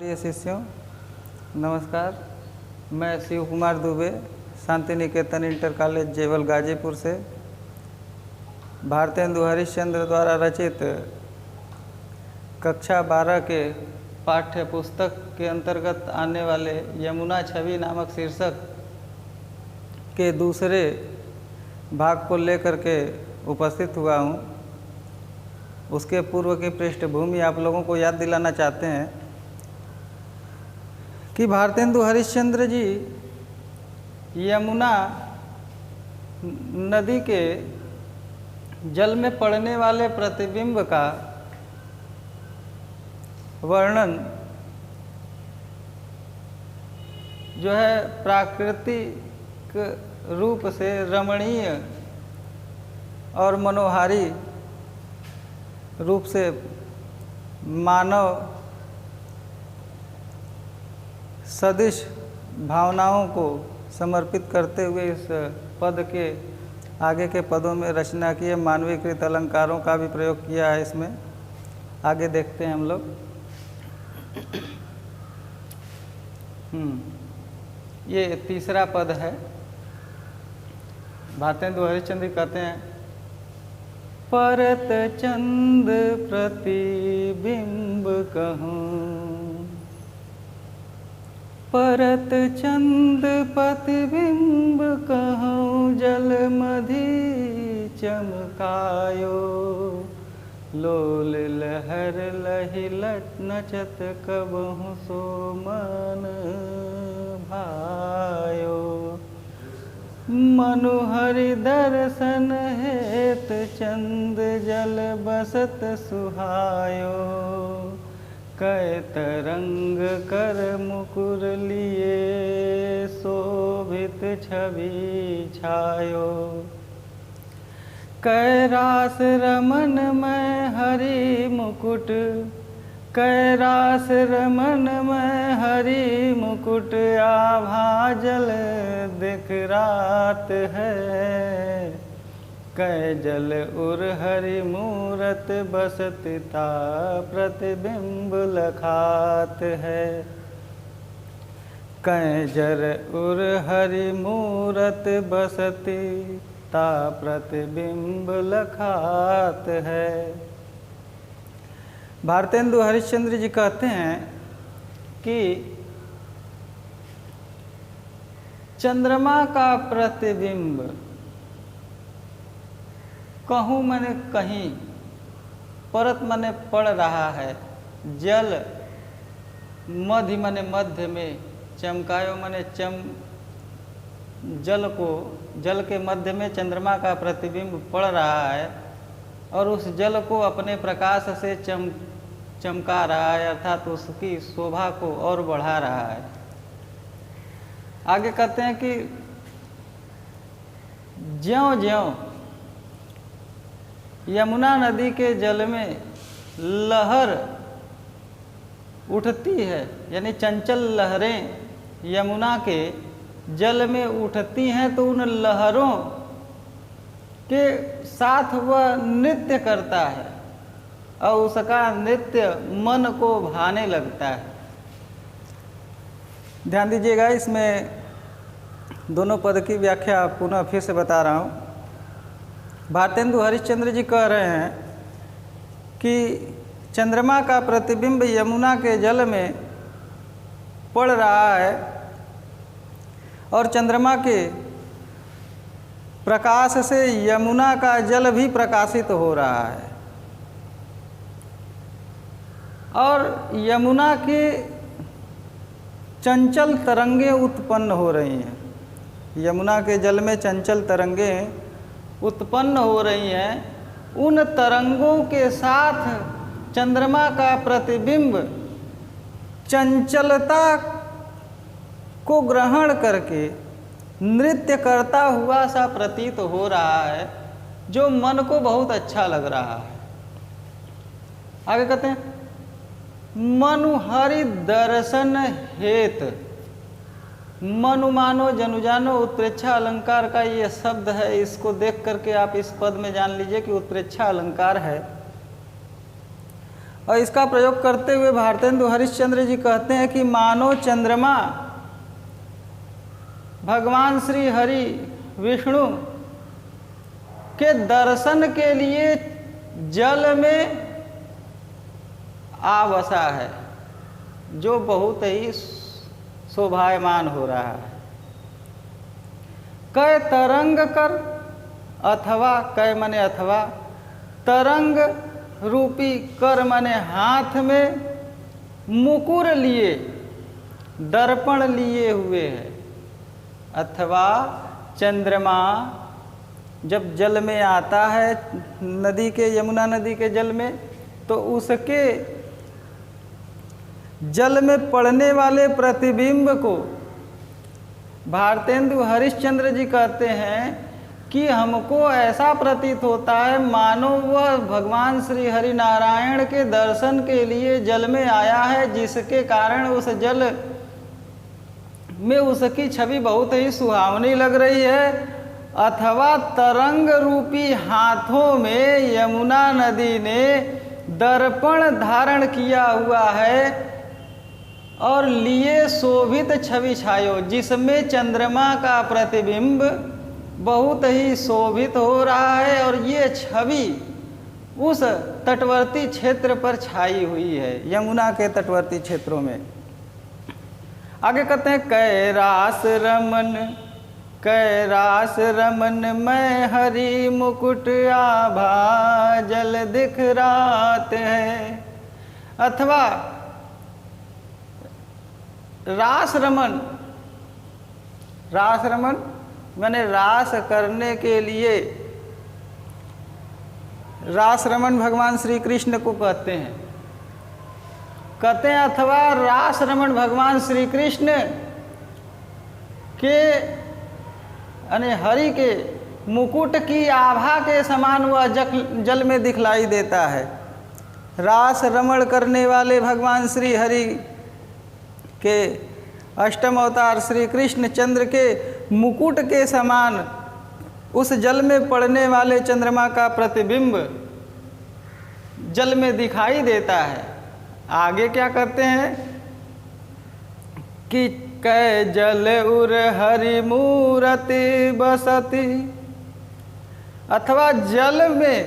प्रिय शिष्यों, नमस्कार। मैं शिव कुमार दुबे, शांति निकेतन इंटर कॉलेज जेवल गाजीपुर से भारतेंदु हरिश्चंद्र द्वारा रचित कक्षा 12 के पाठ्य पुस्तक के अंतर्गत आने वाले यमुना छवि नामक शीर्षक के दूसरे भाग को लेकर के उपस्थित हुआ हूँ। उसके पूर्व की पृष्ठभूमि आप लोगों को याद दिलाना चाहते हैं कि भारतेंदु हरिश्चंद्र जी यमुना नदी के जल में पड़ने वाले प्रतिबिंब का वर्णन जो है प्राकृतिक रूप से रमणीय और मनोहारी रूप से मानव सदिश भावनाओं को समर्पित करते हुए इस पद के आगे के पदों में रचना की है। मानवीकृत अलंकारों का भी प्रयोग किया है इसमें। आगे देखते हैं हम लोग। ये तीसरा पद है। भारतेंदु हरिश्चंद्र कहते हैं, परत चंद प्रतिबिंब कहूँ, परत चंद प्रतिबिंब कहूँ, जल मधि चमकायो, लोल लहर लहि नचत कबहु सो मन भायो, मनुहरि दर्शन हेत चंद जल बसत सुहायो, कै तरंग कर मुकुर लिए शोभित छवि छायो, कै रास रमन में हरि मुकुट, कै रास रमन में हरि मुकुट, आभा जल दिख रात है, कै जल उर हरि मूरत बसत ता प्रतिबिंब लखात है, कै जर उर हरि मूरत बसती ता प्रतिबिंब लखात है। भारतेंदु हरिश्चंद्र जी कहते हैं कि चंद्रमा का प्रतिबिंब कहूँ मैंने कहीं, परत मैंने पड़ रहा है, जल मध्य मैंने मध्य में, चमकायो मैंने जल के मध्य में चंद्रमा का प्रतिबिंब पड़ रहा है और उस जल को अपने प्रकाश से चमका रहा है, अर्थात उसकी शोभा को और बढ़ा रहा है। आगे कहते हैं कि ज्यों-ज्यों यमुना नदी के जल में लहर उठती है, यानी चंचल लहरें यमुना के जल में उठती हैं, तो उन लहरों के साथ वह नृत्य करता है और उसका नृत्य मन को भाने लगता है। ध्यान दीजिएगा, इसमें दोनों पद की व्याख्या पुनः फिर से बता रहा हूँ। भारतेंदु हरिश्चंद्र जी कह रहे हैं कि चंद्रमा का प्रतिबिंब यमुना के जल में पड़ रहा है और चंद्रमा के प्रकाश से यमुना का जल भी प्रकाशित हो रहा है और यमुना के चंचल तरंगें उत्पन्न हो रही हैं। यमुना के जल में चंचल तरंगें उत्पन्न हो रही हैं। उन तरंगों के साथ चंद्रमा का प्रतिबिंब चंचलता को ग्रहण करके नृत्य करता हुआ सा प्रतीत हो रहा है, जो मन को बहुत अच्छा लग रहा है। आगे कहते हैं, मनुहरि दर्शन हेत, मनु मानो जनु जानो उत्प्रेक्षा अलंकार का ये शब्द है। इसको देख करके आप इस पद में जान लीजिए कि उत्प्रेक्षा अलंकार है और इसका प्रयोग करते हुए भारतेंदु हरिश्चंद्र जी कहते हैं कि मानो चंद्रमा भगवान श्री हरि विष्णु के दर्शन के लिए जल में आ बसा है, जो बहुत ही शोभायमान हो रहा है। कै तरंग कर, अथवा कै मने अथवा, तरंग रूपी कर मने हाथ में मुकुर लिए, दर्पण लिए हुए है। अथवा चंद्रमा जब जल में आता है, नदी के, यमुना नदी के जल में, तो उसके जल में पड़ने वाले प्रतिबिंब को भारतेंदु हरिश्चंद्र जी कहते हैं कि हमको ऐसा प्रतीत होता है मानो वह भगवान श्री हरि नारायण के दर्शन के लिए जल में आया है, जिसके कारण उस जल में उसकी छवि बहुत ही सुहावनी लग रही है। अथवा तरंग रूपी हाथों में यमुना नदी ने दर्पण धारण किया हुआ है और लिए शोभित छवि छायो, जिसमें चंद्रमा का प्रतिबिंब बहुत ही शोभित हो रहा है और ये छवि उस तटवर्ती क्षेत्र पर छाई हुई है, यमुना के तटवर्ती क्षेत्रों में। आगे कहते हैं कैरास रमन मैं हरि मुकुट आभा जल दिख रात है। अथवा रास रमन मैंने रास करने के लिए, रास रमन भगवान श्री कृष्ण को कहते हैं। अथवा रास रमन भगवान श्री कृष्ण के यानी हरि के मुकुट की आभा के समान वह जल में दिखलाई देता है। रास रमण करने वाले भगवान श्री हरि के अष्टम अवतार श्री कृष्ण चंद्र के मुकुट के समान उस जल में पड़ने वाले चंद्रमा का प्रतिबिंब जल में दिखाई देता है। आगे क्या करते हैं कि कै जल उर हरि मूरति बसती। अथवा जल में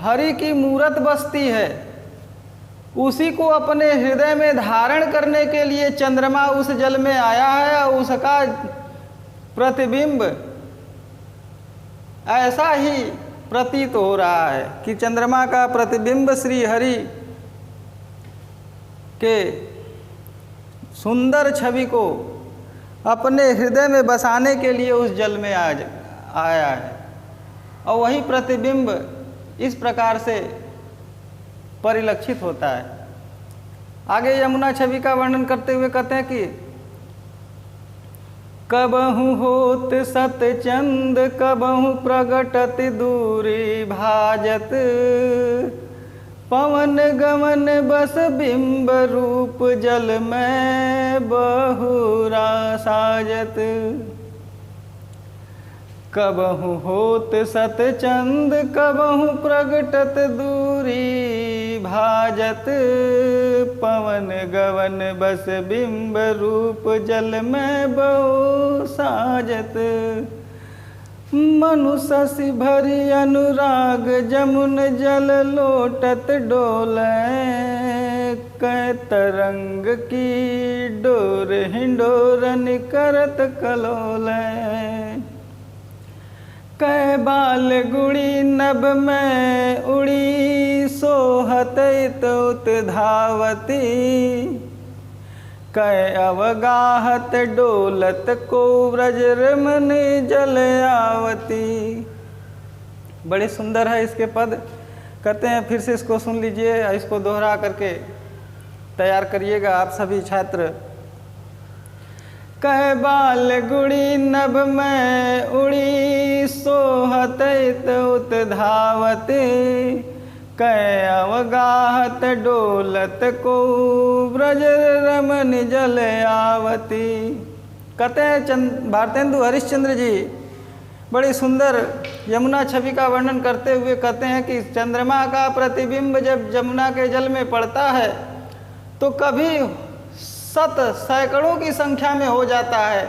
हरि की मूरत बसती है, उसी को अपने हृदय में धारण करने के लिए चंद्रमा उस जल में आया है और उसका प्रतिबिंब ऐसा ही प्रतीत हो रहा है कि चंद्रमा का प्रतिबिंब श्री हरि के सुंदर छवि को अपने हृदय में बसाने के लिए उस जल में आया है और वही प्रतिबिंब इस प्रकार से परिलक्षित होता है। आगे यमुना छवि का वर्णन करते हुए कहते हैं कि कबहु होत सतचंद कबहु प्रगटत दूरी भाजत पवन गमन बस बिंब रूप जल में बहुरा साजत। कबहु होत सतचंद कबहु प्रगटत दूरी भाजत पवन गवन बस बिंब रूप जल में बहु साजत। मनु शशि भरी अनुराग जमुन जल लोटत डोले कै तरंग की डोर हिंडोरन करत कलोले। कै बाल गुड़ी नभ में उड़ी सोहत तुत धावती कै अवगाहत डोलत को व्रज रमन जल आवती। बड़े सुंदर है इसके पद, कहते हैं फिर से इसको सुन लीजिए, इसको दोहरा करके तैयार करिएगा आप सभी छात्र। कै बाल गुड़ी नभ में उड़ी सोहत तुत धावती कै अवगाहत डोलत को व्रज रमन जल आवती। कहते हैं भारतेंदु हरिश्चंद्र जी बड़ी सुंदर यमुना छवि का वर्णन करते हुए कहते हैं कि चंद्रमा का प्रतिबिंब जब यमुना के जल में पड़ता है तो कभी शत सैकड़ों की संख्या में हो जाता है,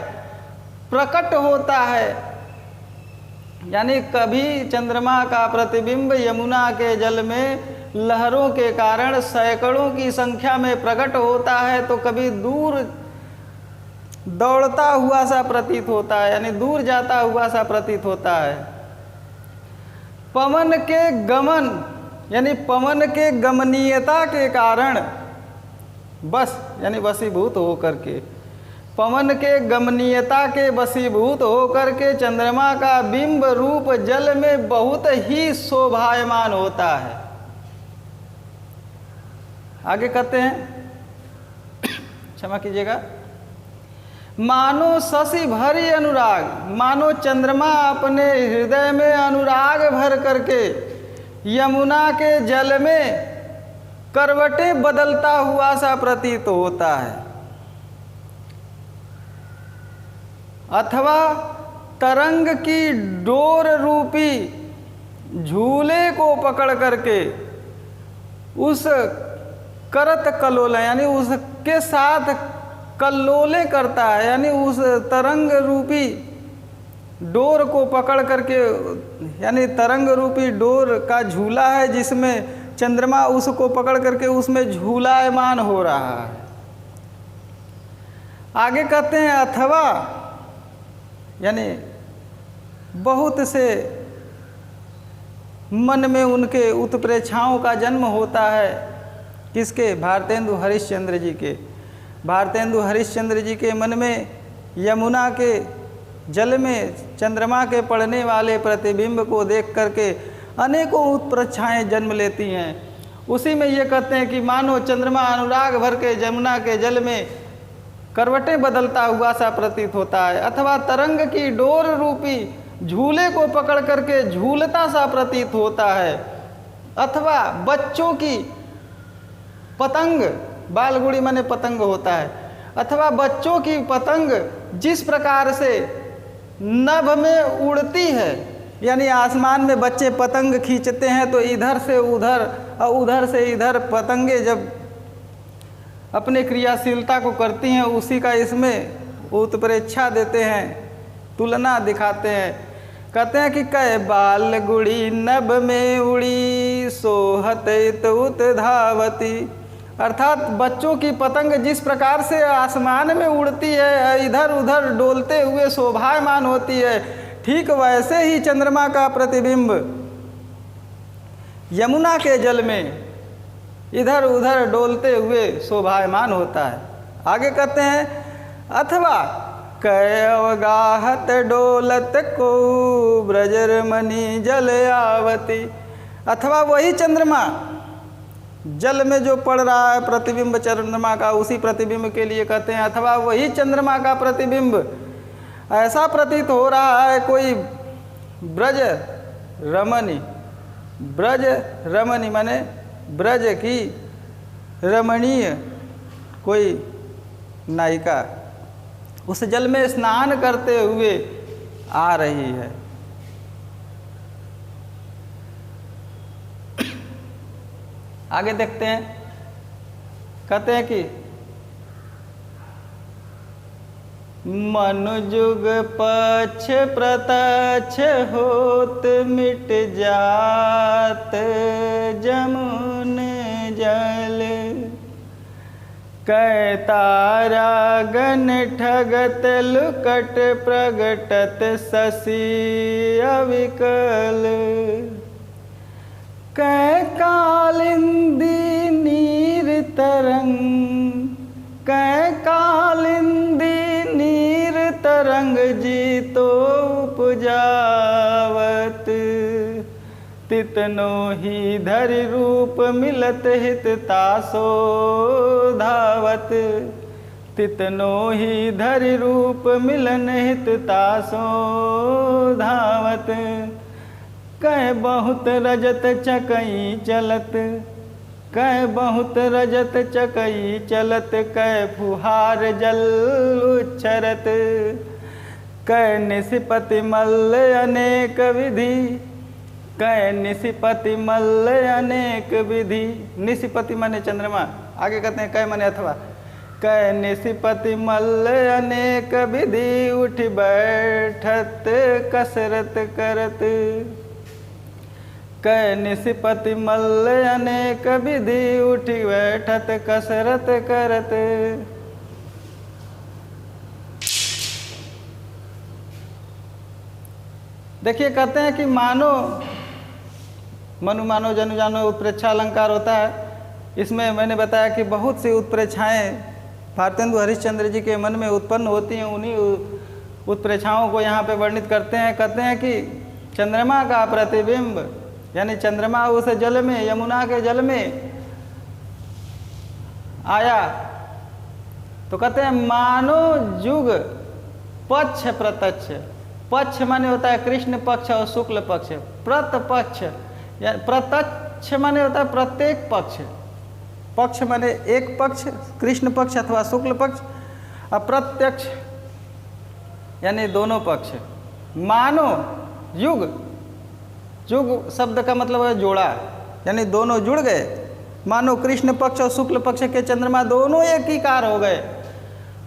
प्रकट होता है। यानी कभी चंद्रमा का प्रतिबिंब यमुना के जल में लहरों के कारण सैकड़ों की संख्या में प्रकट होता है, तो कभी दूर दौड़ता हुआ सा प्रतीत होता है, यानी दूर जाता हुआ सा प्रतीत होता है। पवन के गमन यानी पवन के गमनीयता के कारण बस यानी वशीभूत होकर के, पवन के गमनीयता के वशीभूत होकर के चंद्रमा का बिंब रूप जल में बहुत ही शोभायमान होता है। आगे कहते हैं, क्षमा कीजिएगा, मानो शशि भरी अनुराग, मानो चंद्रमा अपने हृदय में अनुराग भर करके यमुना के जल में करवटें बदलता हुआ सा प्रतीत होता है, अथवा तरंग की डोर रूपी झूले को पकड़ करके उस करत कलोल यानी उसके साथ कल्लोले करता है, यानी उस तरंग रूपी डोर को पकड़ करके, यानी तरंग रूपी डोर का झूला है जिसमें चंद्रमा उसको पकड़ करके उसमें झूलायमान हो रहा है। आगे कहते हैं, अथवा यानी बहुत से मन में उनके उत्प्रेक्षाओं का जन्म होता है। किसके? भारतेंदु हरिश्चंद्र जी के। भारतेंदु हरिश्चंद्र जी के मन में यमुना के जल में चंद्रमा के पड़ने वाले प्रतिबिंब को देख करके अनेकों उत्प्रेक्षाएँ जन्म लेती हैं। उसी में ये कहते हैं कि मानो चंद्रमा अनुराग भर के यमुना के जल में करवटें बदलता हुआ सा प्रतीत होता है, अथवा तरंग की डोर रूपी झूले को पकड़ करके झूलता सा प्रतीत होता है, अथवा बच्चों की पतंग, बालगुड़ी माने पतंग होता है, अथवा बच्चों की पतंग जिस प्रकार से नभ में उड़ती है, यानी आसमान में बच्चे पतंग खींचते हैं तो इधर से उधर और उधर से इधर पतंगे जब अपने क्रियाशीलता को करती हैं, उसी का इसमें उत्प्रेक्षा देते हैं, तुलना दिखाते हैं। कहते हैं कि कै बाल गुड़ी नभ में उड़ी सोहत उत धावती, अर्थात बच्चों की पतंग जिस प्रकार से आसमान में उड़ती है, इधर उधर डोलते हुए शोभायमान होती है, ठीक वैसे ही चंद्रमा का प्रतिबिंब यमुना के जल में इधर उधर डोलते हुए शोभायमान होता है। आगे कहते हैं, अथवा कै अवगाहत डोलत को ब्रजरमणि जल आवती, अथवा वही चंद्रमा जल में जो पड़ रहा है प्रतिबिंब चंद्रमा का, उसी प्रतिबिंब के लिए कहते हैं अथवा वही चंद्रमा का प्रतिबिंब ऐसा प्रतीत हो रहा है कोई ब्रज रमणी, ब्रज रमणी माने ब्रज की रमणीय कोई नायिका उस जल में स्नान करते हुए आ रही है। आगे देखते हैं, कहते हैं कि मनुजुग पक्ष प्रत्यक्ष होत मिट जात जमुन जल, कै तारा गण ठगत लुकट प्रगटत शशि अविकल, कै कालिंदी नीर तरंग, कै कालिंदी नीर तरंग जीतो उपजावत, तितनो ही धरि रूप मिलत हित तासो धावत, तितनो ही धरि रूप मिलन हित तासो धावत, कै बहुत रजत चकई चलत, कै बहुत रजत चकई चलत, कै फुहार जल उच्छरत, कै निशिपति मल्ल अनेक विधि, कै निशिपति मल्ल अनेक विधि। निशिपति माने चंद्रमा, आगे कहते हैं कै माने अथवा। कै निशिपति मल्ल अनेक विधि, उठ बैठत कसरत करत। कै निशिपति मल्ल अनेक विधि, उठ बैठत कसरत करत। देखिए कहते हैं कि मानो मनु मानो जनु जानो उत्प्रेक्षा अलंकार होता है। इसमें मैंने बताया कि बहुत सी उत्प्रेक्षाएँ भारतेंदु हरिश्चंद्र जी के मन में उत्पन्न होती हैं। उन्हीं उत्प्रेक्षाओं को यहाँ पे वर्णित करते हैं। कहते हैं कि चंद्रमा का प्रतिबिंब, यानी चंद्रमा उस जल में, यमुना के जल में आया तो कहते हैं मानो जुग पक्ष प्रत्यक्ष। पक्ष माने होता है कृष्ण पक्ष और शुक्ल पक्ष। प्रतपक्ष या प्रत्यक्ष माने होता है प्रत्येक पक्ष। पक्ष माने एक पक्ष, कृष्ण पक्ष अथवा शुक्ल पक्ष। अप्रत्यक्ष यानी दोनों पक्ष। मानो युग, युग शब्द का मतलब है जोड़ा, यानी दोनों जुड़ गए। मानो कृष्ण पक्ष और शुक्ल पक्ष के चंद्रमा दोनों एक ही कार हो गए।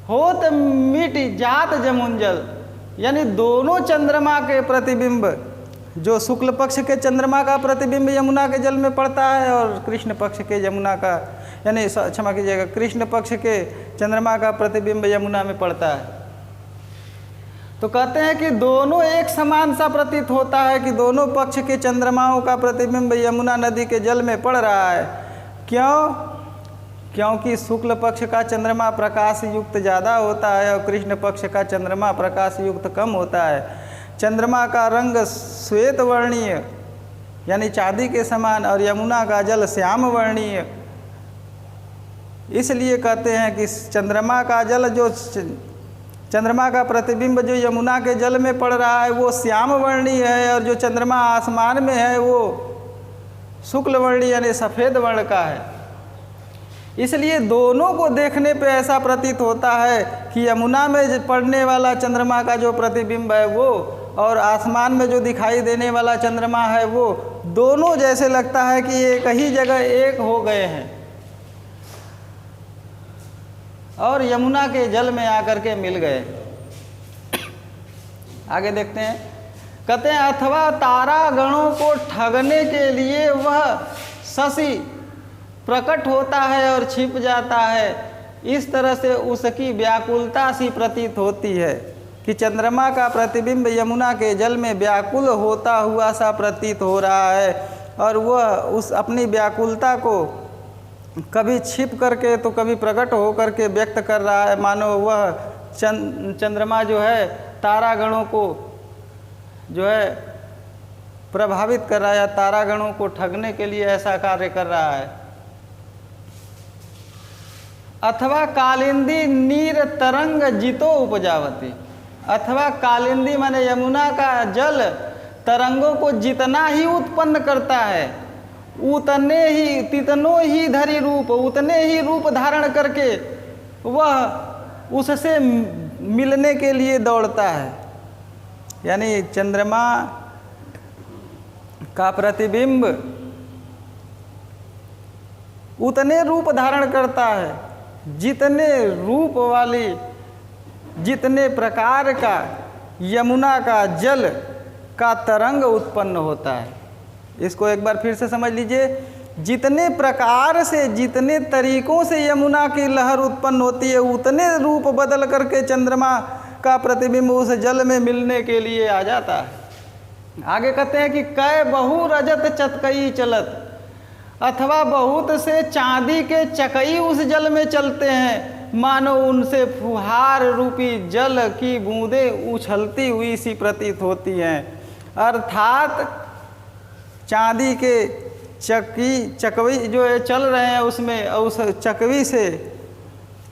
होत मिट जात जमुंजल, यानी दोनों चंद्रमा के प्रतिबिंब, जो शुक्ल पक्ष के चंद्रमा का प्रतिबिंब यमुना के जल में पड़ता है और कृष्ण पक्ष के यमुना का, यानी क्षमा कीजिएगा, कृष्ण पक्ष के चंद्रमा का प्रतिबिंब यमुना में पड़ता है। तो कहते हैं कि दोनों एक समान सा प्रतीत होता है कि दोनों पक्ष के चंद्रमाओं का प्रतिबिंब यमुना नदी के जल में पड़ रहा है। क्यों? क्योंकि शुक्ल पक्ष का चंद्रमा प्रकाश युक्त ज़्यादा होता है और कृष्ण पक्ष का चंद्रमा प्रकाश युक्त कम होता है। चंद्रमा का रंग श्वेत वर्णीय यानी चांदी के समान और यमुना का जल श्याम वर्णीय। इसलिए कहते हैं कि चंद्रमा का जल, जो चंद्रमा का प्रतिबिंब जो यमुना के जल में पड़ रहा है वो श्याम वर्णीय है, और जो चंद्रमा आसमान में है वो शुक्ल वर्णीय यानी सफ़ेद वर्ण का है। इसलिए दोनों को देखने पे ऐसा प्रतीत होता है कि यमुना में पड़ने वाला चंद्रमा का जो प्रतिबिंब है वो और आसमान में जो दिखाई देने वाला चंद्रमा है वो दोनों जैसे लगता है कि एक ही जगह एक हो गए हैं और यमुना के जल में आकर के मिल गए। आगे देखते हैं, कहते हैं अथवा तारा गणों को ठगने के लिए वह शशि प्रकट होता है और छिप जाता है। इस तरह से उसकी व्याकुलता सी प्रतीत होती है कि चंद्रमा का प्रतिबिंब यमुना के जल में व्याकुल होता हुआ सा प्रतीत हो रहा है और वह उस अपनी व्याकुलता को कभी छिप करके तो कभी प्रकट हो करके व्यक्त कर रहा है। मानो वह चंद्रमा जो है तारागणों को जो है प्रभावित कर रहा है या तारागणों को ठगने के लिए ऐसा कार्य कर रहा है। अथवा कालिंदी नीर तरंग जितो उपजावती, अथवा कालिंदी माने यमुना का जल तरंगों को जितना ही उत्पन्न करता है उतने ही तितनों ही धरी रूप, उतने ही रूप धारण करके वह उससे मिलने के लिए दौड़ता है। यानी चंद्रमा का प्रतिबिंब उतने रूप धारण करता है जितने रूप वाली, जितने प्रकार का यमुना का जल का तरंग उत्पन्न होता है। इसको एक बार फिर से समझ लीजिए, जितने प्रकार से, जितने तरीकों से यमुना की लहर उत्पन्न होती है उतने रूप बदल करके चंद्रमा का प्रतिबिंब उस जल में मिलने के लिए आ जाता है। आगे कहते हैं कि कै बहु रजत चतकई चलत, अथवा बहुत से चांदी के चकई उस जल में चलते हैं, मानो उनसे फुहार रूपी जल की बूंदें उछलती हुई सी प्रतीत होती हैं। अर्थात चांदी के चकवी जो है चल रहे हैं उसमें, उस चकवी से,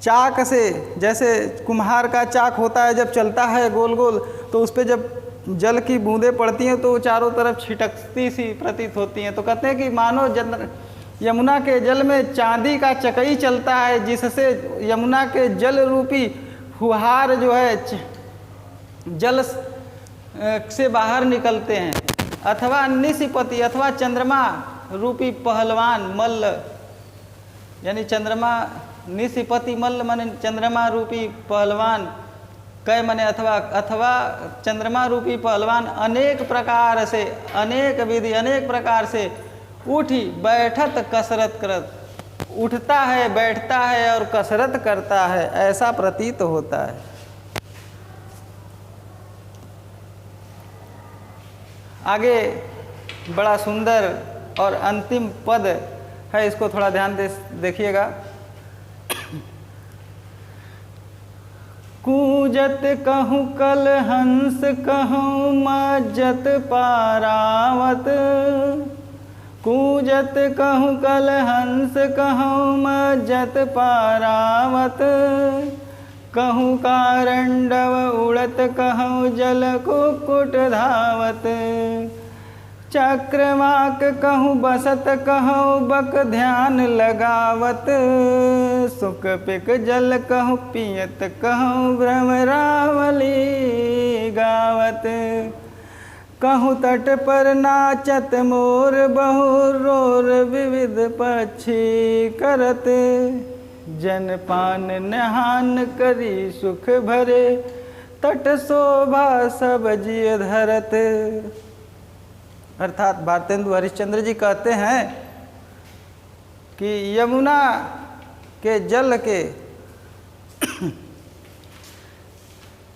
चाक से, जैसे कुम्हार का चाक होता है जब चलता है गोल गोल तो उस पर जब जल की बूंदें पड़ती हैं तो चारों तरफ छिटकती सी प्रतीत होती हैं। तो कहते हैं कि मानो यमुना के जल में चांदी का चकई चलता है जिससे यमुना के जल रूपी फुहार जो है जल से बाहर निकलते हैं, अथवा निशिपति अथवा चंद्रमा रूपी पहलवान मल्ल, यानी चंद्रमा निशिपति मल्ल माने चंद्रमा रूपी पहलवान, कै माने अथवा चंद्रमा रूपी पहलवान अनेक प्रकार से, अनेक विधि अनेक प्रकार से उठी बैठत कसरत करत, उठता है बैठता है और कसरत करता है, ऐसा प्रतीत होता है। आगे बड़ा सुंदर और अंतिम पद है, इसको थोड़ा ध्यान देखिएगा। कूजत कहूँ कल हंस कहूँ मज्जत पारावत, कूजत कहूँ कल हंस कहूँ मज्जत पारावत, कहूँ कारंडव उड़त कहूँ जल कुक्कुट धावत, चक्रवाक कहूँ बसत कहूँ बक ध्यान लगावत, सुख पिक जल कहूँ पियत कहूँ भ्रमरावली गावत, कहूँ तट पर नाचत मोर बहु रोर विविध पक्षी करत, जन पान नहान करी सुख भरे, तट शोभा सब जिय धरत। अर्थात भारतेंदु हरिश्चंद्र जी कहते हैं कि यमुना के जल के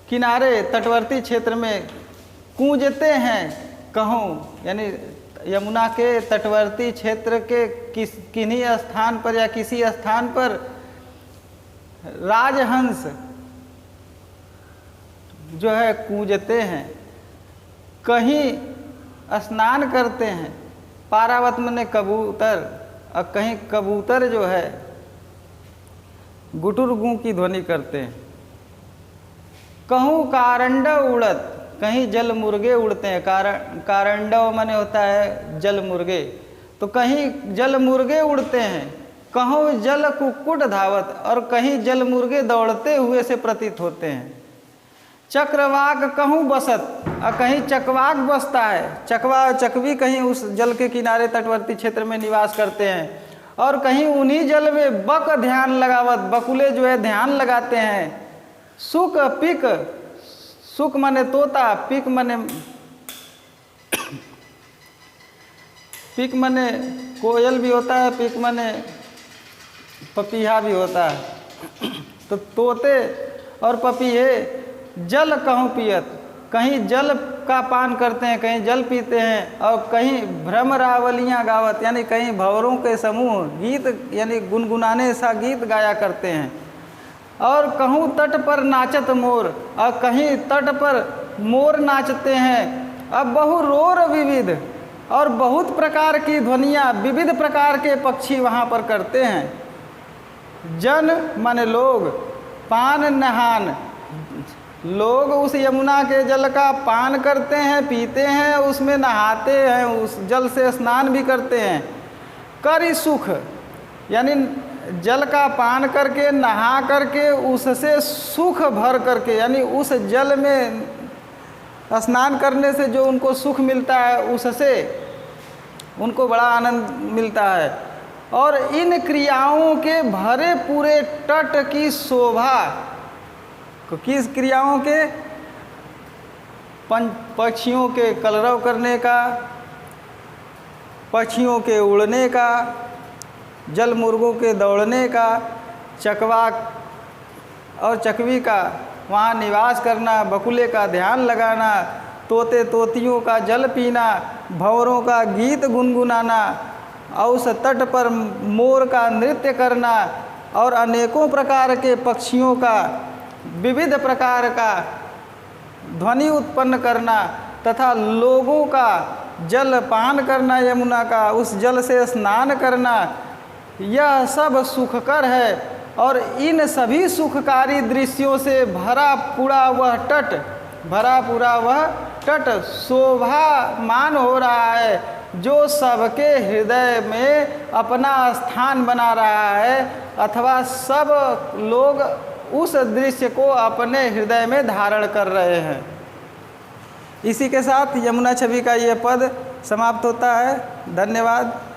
किनारे तटवर्ती क्षेत्र में कूंजते हैं कहूँ, यानी यमुना के तटवर्ती क्षेत्र के किन्हीं स्थान पर या किसी स्थान पर राजहंस जो है कूंजते हैं, कहीं स्नान करते हैं, पारावत में कबूतर, और कहीं कबूतर जो है गुटुर गूं की ध्वनि करते हैं, कहूँ कारंडव उड़त, कहीं जल मुर्गे उड़ते हैं, कारंडव माने होता है जल मुर्गे, तो कहीं जल मुर्गे उड़ते हैं, कहूँ जल कुक्कुट धावत, और कहीं जल मुर्गे दौड़ते हुए से प्रतीत होते हैं, चक्रवाक कहूँ बसत, और कहीं चकवाक बसता है, चकवा चकवी कहीं उस जल के किनारे तटवर्ती क्षेत्र में निवास करते हैं, और कहीं उन्हीं जल में बक ध्यान लगावत, बकुले जो है ध्यान लगाते हैं, सुक पिक, सुक माने तोता, पिक माने कोयल भी होता है, पिक माने पपीहा भी होता है, तो तोते और पपीहे जल कहूँ पियत, कहीं जल का पान करते हैं, कहीं जल पीते हैं, और कहीं भ्रमरावलियाँ गावत, यानी कहीं भंवरों के समूह गीत यानी गुनगुनाने सा गीत गाया करते हैं, और कहूँ तट पर नाचत मोर, और कहीं तट पर मोर नाचते हैं, अब बहु रोर विविध, और बहुत प्रकार की ध्वनियाँ विविध प्रकार के पक्षी वहाँ पर करते हैं। जन माने लोग, पान नहान, लोग उस यमुना के जल का पान करते हैं, पीते हैं, उसमें नहाते हैं, उस जल से स्नान भी करते हैं। करी सुख, यानी जल का पान करके नहा करके उससे सुख भर करके, यानी उस जल में स्नान करने से जो उनको सुख मिलता है उससे उनको बड़ा आनंद मिलता है। और इन क्रियाओं के भरे पूरे तट की शोभा, किस क्रियाओं के? पक्षियों के कलरव करने का, पक्षियों के उड़ने का, जल मुर्गों के दौड़ने का, चकवाक और चकवी का वहाँ निवास करना, बकुले का ध्यान लगाना, तोते तोतियों का जल पीना, भंवरों का गीत गुनगुनाना, और उस तट पर मोर का नृत्य करना, और अनेकों प्रकार के पक्षियों का विविध प्रकार का ध्वनि उत्पन्न करना, तथा लोगों का जल पान करना, यमुना का उस जल से स्नान करना, यह सब सुखकर है। और इन सभी सुखकारी दृश्यों से भरा पूरा वह तट शोभामान हो रहा है, जो सबके हृदय में अपना स्थान बना रहा है, अथवा सब लोग उस दृश्य को अपने हृदय में धारण कर रहे हैं। इसी के साथ यमुना छवि का ये पद समाप्त होता है। धन्यवाद।